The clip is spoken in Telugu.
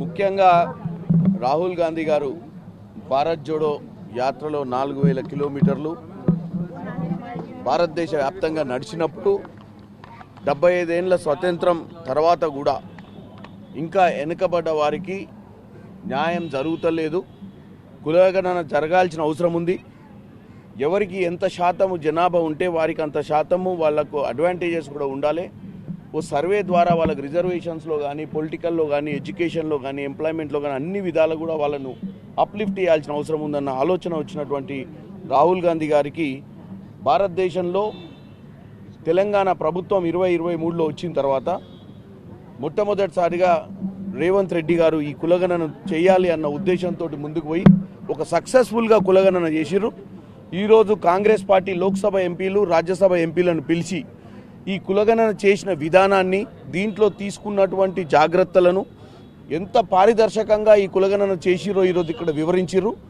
ముఖ్యంగా రాహుల్ గాంధీ గారు భారత్ జోడో యాత్రలో 4000 కిలోమీటర్లు భారతదేశ వ్యాప్తంగా నడిచినప్పుడు 75 ఏళ్ల స్వతంత్రం తర్వాత కూడా ఇంకా వెనుకబడ్డ వారికి న్యాయం జరుగుతలేదు. కులగణన జరగాల్సిన అవసరం ఉంది. ఎవరికి ఎంత శాతము జనాభా ఉంటే వారికి అంత శాతము వాళ్లకు అడ్వాంటేజెస్ కూడా ఉండాలి. ఓ సర్వే ద్వారా వాళ్ళకి రిజర్వేషన్స్లో కానీ, పొలిటికల్లో కానీ, ఎడ్యుకేషన్లో కానీ, ఎంప్లాయ్మెంట్లో కానీ అన్ని విధాలు కూడా వాళ్ళను అప్లిఫ్ట్ చేయాల్సిన అవసరం ఉందన్న ఆలోచన వచ్చినటువంటి రాహుల్ గాంధీ గారికి భారతదేశంలో తెలంగాణ ప్రభుత్వం 2023లో వచ్చిన తర్వాత మొట్టమొదటిసారిగా రేవంత్ రెడ్డి గారు ఈ కులగణన చేయాలి అన్న ఉద్దేశంతో ముందుకు పోయి ఒక సక్సెస్ఫుల్గా కులగణన చేసిర్రు. ఈరోజు కాంగ్రెస్ పార్టీ లోక్సభ ఎంపీలు, రాజ్యసభ ఎంపీలను పిలిచి ఈ కులగణన చేసిన విధానాన్ని, దీంట్లో తీసుకున్నటువంటి జాగ్రత్తలను, ఎంత పారదర్శకంగా ఈ కులగణన చేసిరో ఈరోజు ఇక్కడ వివరించిర్రు.